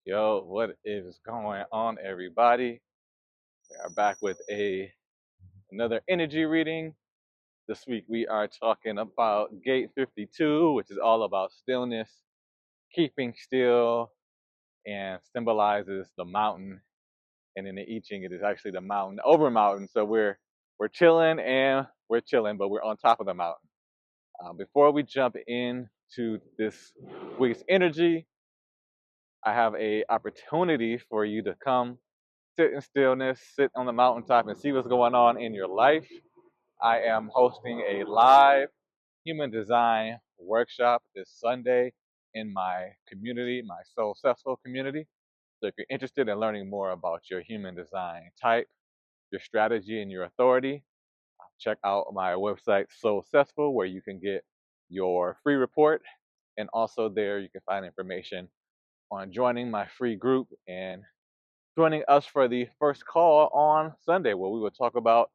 Yo, what is going on, everybody? We are back with another energy reading. This week we are talking about Gate 52, which is all about stillness, keeping still, and symbolizes the mountain. And in the I Ching, it is actually the mountain over mountain. So we're chilling and we're chilling, but we're on top of the mountain. Before we jump into this week's energy, I have a opportunity for you to come sit in stillness, sit on the mountaintop, and see what's going on in your life. I am hosting a live human design workshop this Sunday in my community, my Successful community. So if you're interested in learning more about your human design type, your strategy, and your authority, check out my website, Successful, where you can get your free report. And also there you can find information on joining my free group and joining us for the first call on Sunday, where we will talk about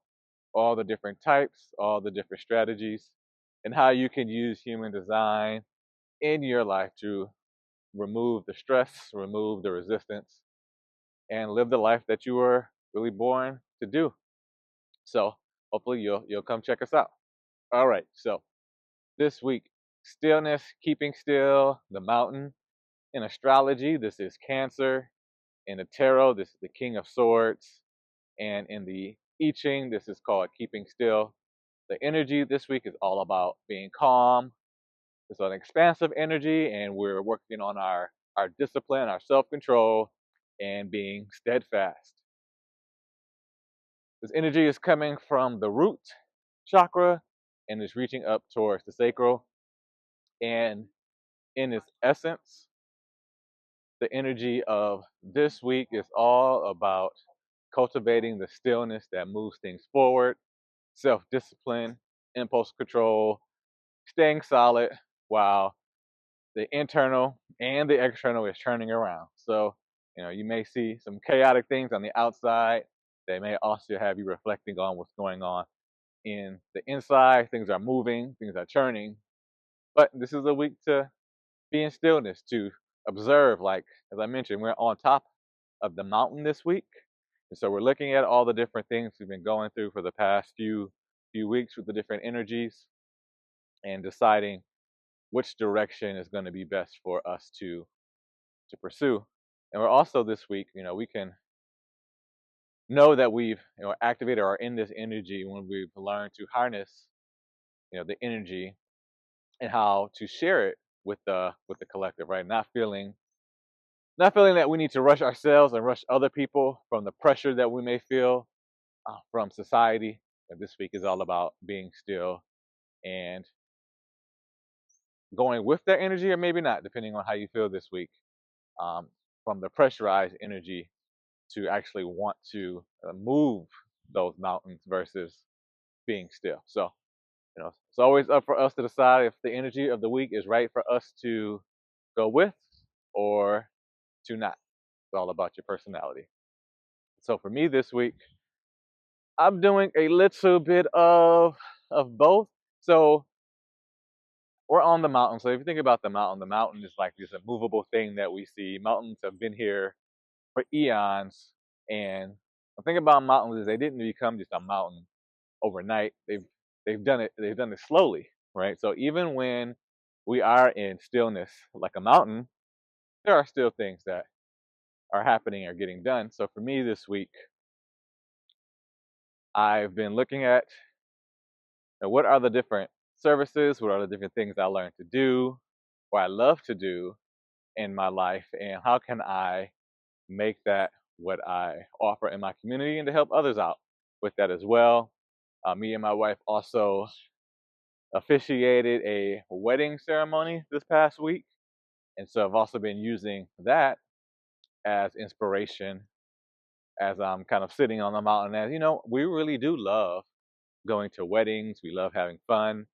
all the different types, all the different strategies, and how you can use human design in your life to remove the stress, remove the resistance, and live the life that you were really born to do. So hopefully you'll come check us out. All right, so this week, stillness, keeping still, the mountain. In astrology, this is Cancer. In the tarot, this is the King of Swords. And in the I Ching, this is called keeping still. The energy this week is all about being calm. It's an expansive energy, and we're working on our discipline, our self-control, and being steadfast. This energy is coming from the root chakra and is reaching up towards the sacral. And in its essence, the energy of this week is all about cultivating the stillness that moves things forward, self discipline, impulse control, staying solid while the internal and the external is turning around. So, you may see some chaotic things on the outside. They may also have you reflecting on what's going on in the inside. Things are moving, things are churning. But this is a week to be in stillness, to observe. Like, as I mentioned, we're on top of the mountain this week. And so we're looking at all the different things we've been going through for the past few weeks with the different energies and deciding which direction is going to be best for us to pursue. And we're also this week, we can know that we've activated or are in this energy when we've learned to harness the energy and how to share it with the collective, right? Not feeling that we need to rush ourselves and rush other people from the pressure that we may feel from society. And this week is all about being still and going with that energy, or maybe not, depending on how you feel this week. Um, from the pressurized energy to actually want to move those mountains versus being still. So, it's always up for us to decide if the energy of the week is right for us to go with or to not. It's all about your personality. So for me this week, I'm doing a little bit of both. So we're on the mountain. So if you think about the mountain is like this immovable thing that we see. Mountains have been here for eons, and the thing about mountains is they didn't become just a mountain overnight. They've done it. They've done it slowly, right? So even when we are in stillness, like a mountain, there are still things that are happening or getting done. So for me this week, I've been looking at what are the different services, what are the different things I learned to do, or I love to do in my life, and how can I make that what I offer in my community and to help others out with that as well. Me and my wife also officiated a wedding ceremony this past week, and so I've also been using that as inspiration as I'm kind of sitting on the mountain. As we really do love going to weddings, we love having fun,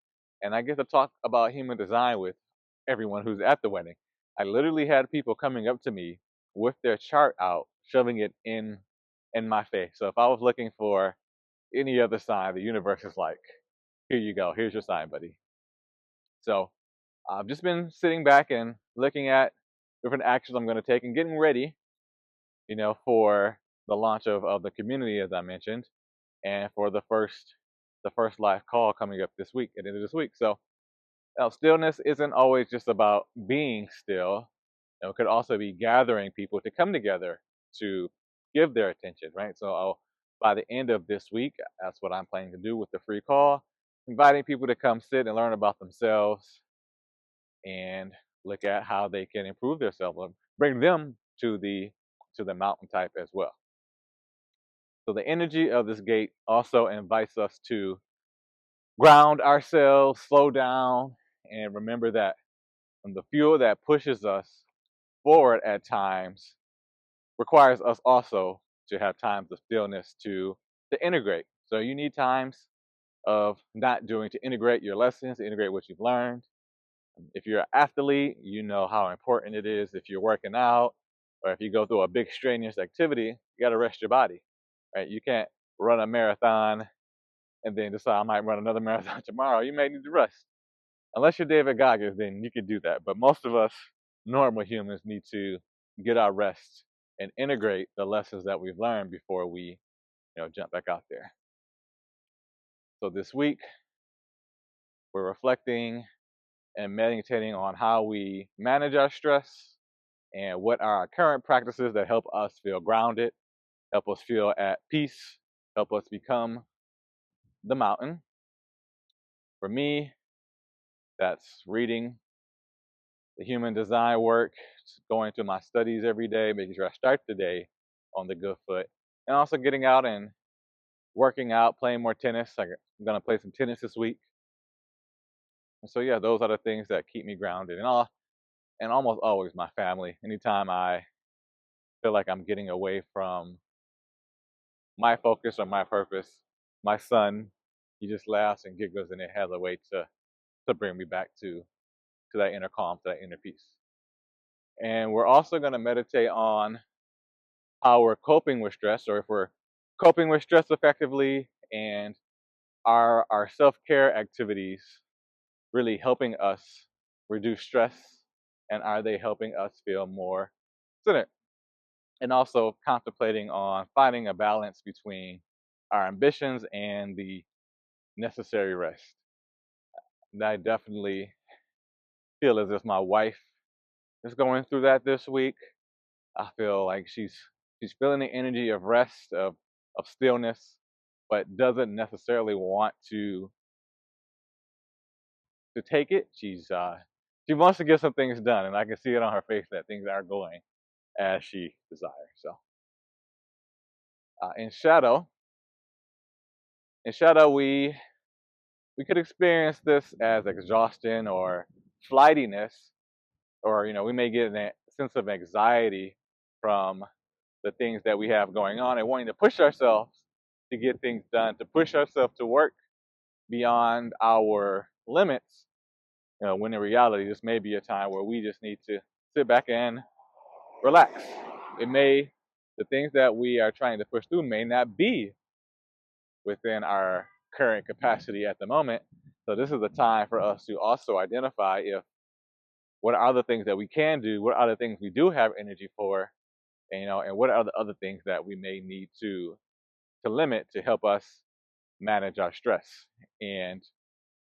and I get to talk about human design with everyone who's at the wedding. I literally had people coming up to me with their chart out, shoving it in my face. So if I was looking for any other sign, the universe is like, here you go, here's your sign, buddy. So I've just been sitting back and looking at different actions I'm going to take, and getting ready, for the launch of the community, as I mentioned, and for the first live call coming up this week, at the end of this week. So stillness isn't always just about being still. It could also be gathering people to come together to give their attention, right? So by the end of this week, that's what I'm planning to do with the free call, inviting people to come sit and learn about themselves and look at how they can improve themselves, bring them to the mountain type as well. So the energy of this gate also invites us to ground ourselves, slow down, and remember that the fuel that pushes us forward at times requires us also to have times of stillness to integrate. So you need times of not doing to integrate your lessons, to integrate what you've learned. If you're an athlete, you know how important it is. If you're working out, or if you go through a big strenuous activity, you got to rest your body, right? You can't run a marathon and then decide I might run another marathon tomorrow. You may need to rest. Unless you're David Goggins, then you can do that. But most of us normal humans need to get our rest and integrate the lessons that we've learned before we, jump back out there. So this week, we're reflecting and meditating on how we manage our stress and what are our current practices that help us feel grounded, help us feel at peace, help us become the mountain. For me, that's reading the human design work, going to my studies every day, making sure I start the day on the good foot, and also getting out and working out, playing more tennis. I'm going to play some tennis this week. And so, yeah, those are the things that keep me grounded. And almost always my family. Anytime I feel like I'm getting away from my focus or my purpose, my son, he just laughs and giggles, and it has a way to bring me back to that inner calm, to that inner peace. And we're also going to meditate on how we're coping with stress, or if we're coping with stress effectively, and are our self-care activities really helping us reduce stress, and are they helping us feel more centered? And also contemplating on finding a balance between our ambitions and the necessary rest. And I definitely feel as if my wife is going through that this week. I feel like she's feeling the energy of rest, of stillness, but doesn't necessarily want to take it. She wants to get some things done, and I can see it on her face that things aren't going as she desires. So, in shadow, we could experience this as exhaustion or flightiness, or we may get a sense of anxiety from the things that we have going on and wanting to push ourselves to get things done, to push ourselves to work beyond our limits. When in reality, this may be a time where we just need to sit back and relax. The things that we are trying to push through may not be within our current capacity at the moment. So this is the time for us to also identify what are the things that we can do, what are the things we do have energy for, and what are the other things that we may need to limit to help us manage our stress. And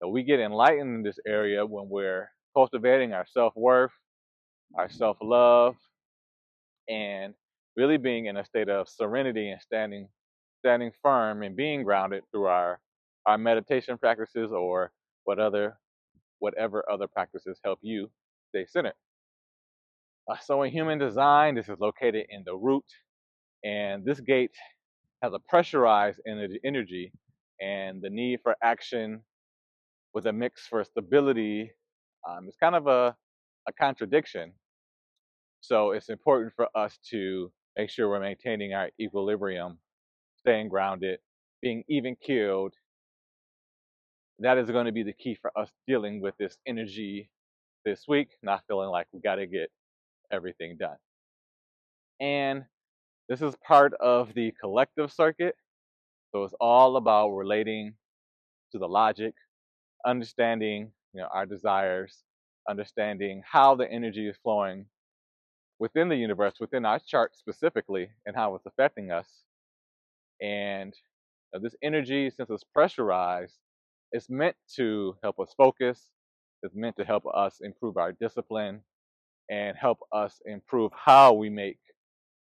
we get enlightened in this area when we're cultivating our self-worth, our self-love, and really being in a state of serenity and standing firm and being grounded through our meditation practices, or whatever other practices help you stay centered. So in human design, this is located in the root, and this gate has a pressurized energy, and the need for action with a mix for stability is kind of a contradiction. So it's important for us to make sure we're maintaining our equilibrium, staying grounded, being even keeled. That is going to be the key for us dealing with this energy this week, not feeling like we got to get everything done. And this is part of the collective circuit. So it's all about relating to the logic, understanding, our desires, understanding how the energy is flowing within the universe, within our chart specifically, and how it's affecting us. And this energy, since it's pressurized, it's meant to help us focus. It's meant to help us improve our discipline and help us improve how we make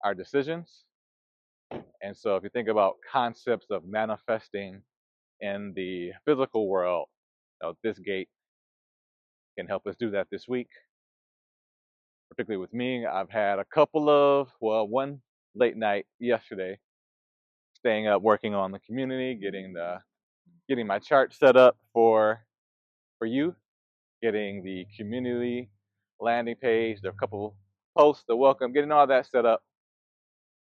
our decisions. And so if you think about concepts of manifesting in the physical world, this gate can help us do that this week. Particularly with me, I've had a couple of, well, one late night yesterday, staying up working on the community, getting my chart set up for you, getting the community landing page, a couple posts, the welcome, getting all that set up.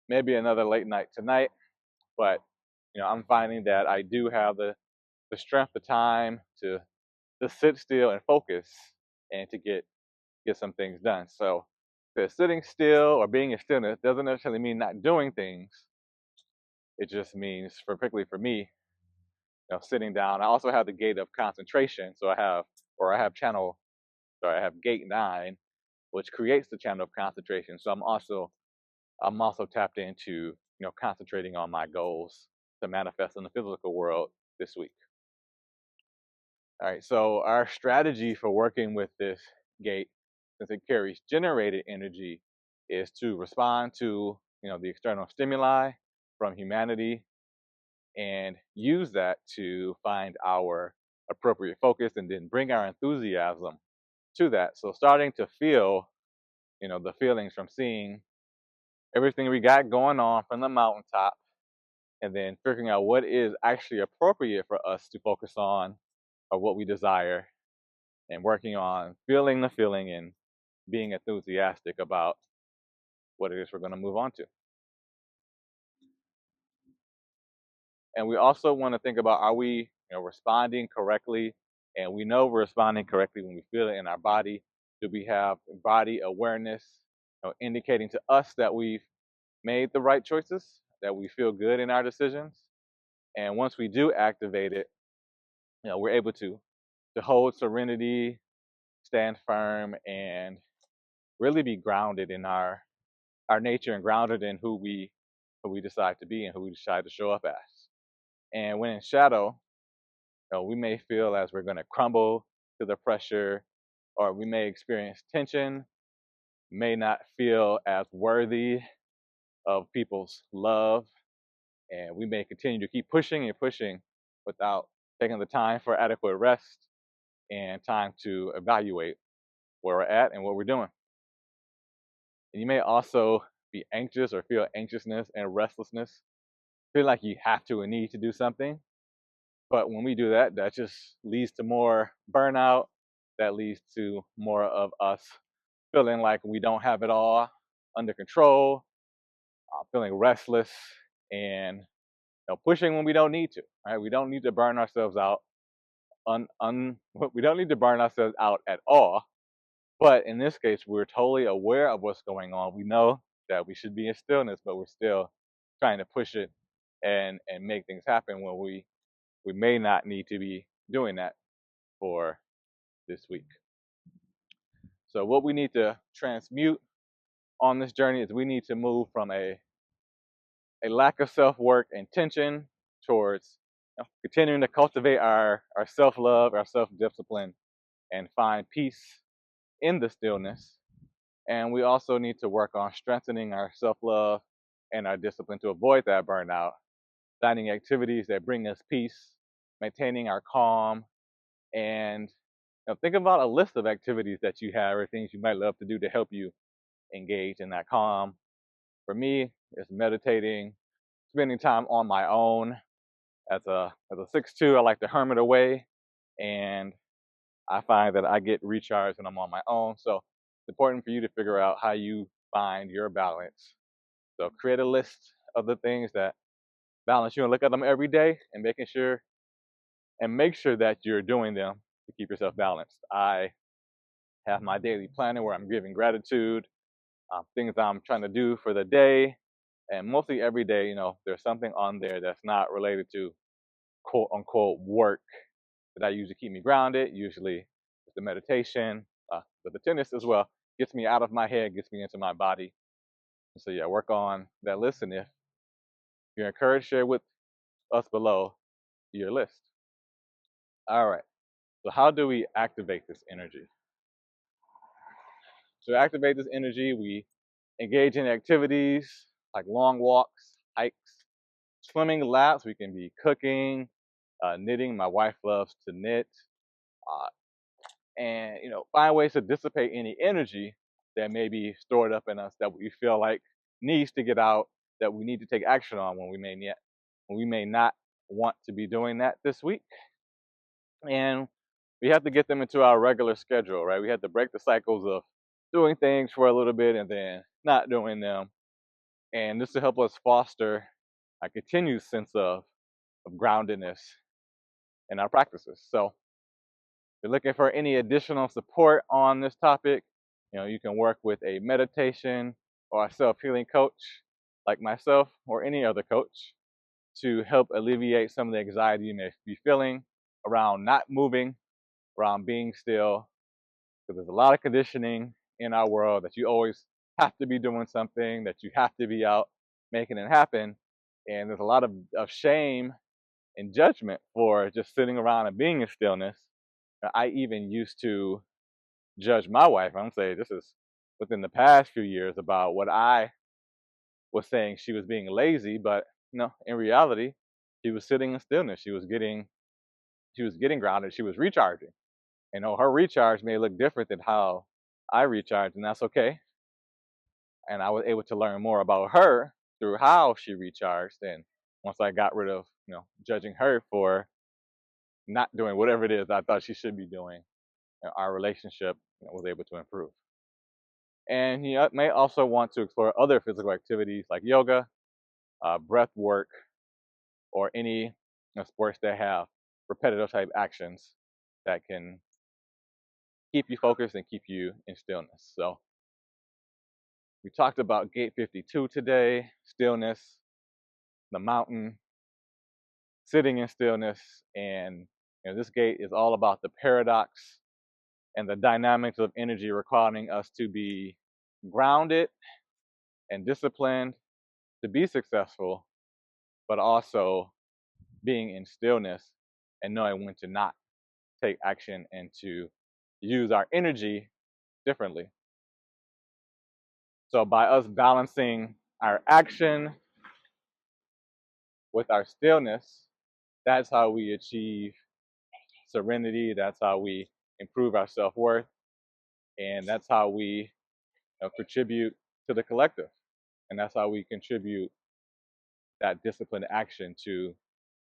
Maybe another late night tonight, but I'm finding that I do have the strength, the time to sit still and focus and to get some things done. So sitting still or being in stillness doesn't necessarily mean not doing things. It just means, particularly for me, sitting down. I also have the gate of concentration. So I have gate 9, which creates the channel of concentration. So I'm also tapped into concentrating on my goals to manifest in the physical world this week. All right, so our strategy for working with this gate, since it carries generated energy, is to respond to the external stimuli from humanity and use that to find our appropriate focus and then bring our enthusiasm to that. So starting to feel the feelings from seeing everything we got going on from the mountaintop, and then figuring out what is actually appropriate for us to focus on or what we desire, and working on feeling the feeling and being enthusiastic about what it is we're going to move on to. And we also want to think about, are we responding correctly? And we know we're responding correctly when we feel it in our body. Do we have body awareness indicating to us that we've made the right choices, that we feel good in our decisions? And once we do activate it, we're able to hold serenity, stand firm, and really be grounded in our nature and grounded in who we decide to be and who we decide to show up as. And when in shadow, we may feel as we're going to crumble to the pressure, or we may experience tension, may not feel as worthy of people's love, and we may continue to keep pushing and pushing without taking the time for adequate rest and time to evaluate where we're at and what we're doing. And you may also be anxious or feel anxiousness and restlessness, feel like you have to and need to do something. But when we do that, that just leads to more burnout. That leads to more of us feeling like we don't have it all under control, feeling restless, and pushing when we don't need to. Right? We don't need to burn ourselves out. We don't need to burn ourselves out at all. But in this case, we're totally aware of what's going on. We know that we should be in stillness, but we're still trying to push it and make things happen when we may not need to be doing that for this week. So what we need to transmute on this journey is we need to move from a lack of self-work and tension towards continuing to cultivate our self-love, our self-discipline, and find peace in the stillness. And we also need to work on strengthening our self-love and our discipline to avoid that burnout, finding activities that bring us peace, maintaining our calm, and think about a list of activities that you have or things you might love to do to help you engage in that calm. For me, it's meditating, spending time on my own. As a 6'2", I like to hermit away, and I find that I get recharged when I'm on my own. So it's important for you to figure out how you find your balance. So create a list of the things that balance you and look at them every day and make sure that you're doing them to keep yourself balanced. I have my daily planner where I'm giving gratitude, things I'm trying to do for the day, and mostly every day, there's something on there that's not related to quote unquote work that I use to keep me grounded. Usually it's the meditation, but the tennis as well gets me out of my head, gets me into my body. So yeah, work on that list. And if you're encouraged, share with us below your list. All right. So how do we activate this energy? To activate this energy, we engage in activities like long walks, hikes, swimming laps. We can be cooking, knitting. My wife loves to knit. Uh, and find ways to dissipate any energy that may be stored up in us that we feel like needs to get out, that we need to take action on when we may not want to be doing that this week. And we have to get them into our regular schedule, right? We have to break the cycles of doing things for a little bit and then not doing them. And this will help us foster a continued sense of groundedness in our practices. So if you're looking for any additional support on this topic, you can work with a meditation or a self-healing coach like myself or any other coach to help alleviate some of the anxiety you may be feeling around not moving, around being still, because there's a lot of conditioning in our world that you always have to be doing something, that you have to be out making it happen. And there's a lot of shame and judgment for just sitting around and being in stillness. I even used to judge my wife. I'm saying this is within the past few years about what I was saying she was being lazy, but in reality, she was sitting in stillness. She was getting grounded. She was recharging. Her recharge may look different than how I recharge, and that's okay. And I was able to learn more about her through how she recharged. And once I got rid of, judging her for not doing whatever it is I thought she should be doing, our relationship was able to improve. And you may also want to explore other physical activities like yoga, breath work, or any sports that have repetitive type actions that can keep you focused and keep you in stillness. So we talked about gate 52 today, stillness, the mountain, sitting in stillness, and this gate is all about the paradox and the dynamics of energy requiring us to be grounded and disciplined to be successful, but also being in stillness and knowing when to not take action and to use our energy differently. So by us balancing our action with our stillness, that's how we achieve serenity. That's how we improve our self-worth. And that's how we contribute to the collective. And that's how we contribute that disciplined action to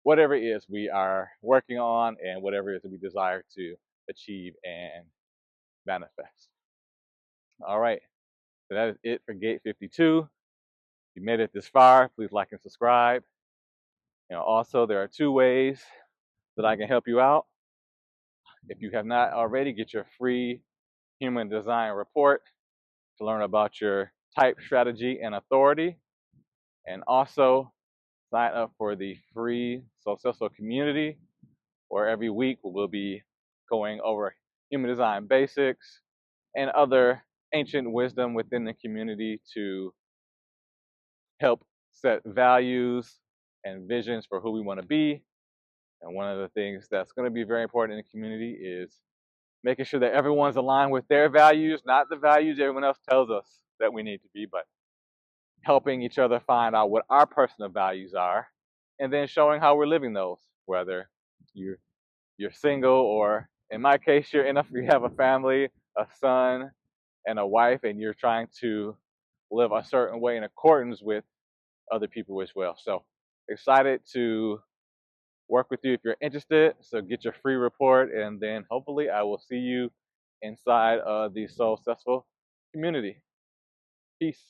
whatever it is we are working on and whatever it is that we desire to achieve and manifest. All right. So that is it for Gate 52. If you made it this far, please like and subscribe. Also, there are 2 ways that I can help you out. If you have not already, get your free human design report to learn about your type, strategy, and authority. And also sign up for the free Successful community, where every week we'll be going over human design basics and other ancient wisdom within the community to help set values and visions for who we want to be. And one of the things that's going to be very important in the community is making sure that everyone's aligned with their values, not the values everyone else tells us that we need to be, but helping each other find out what our personal values are, and then showing how we're living those, whether you're single or, in my case, you have a family, a son, and a wife, and you're trying to live a certain way in accordance with other people as well. So excited to work with you if you're interested. So get your free report, and then hopefully I will see you inside of the Successful community. Peace.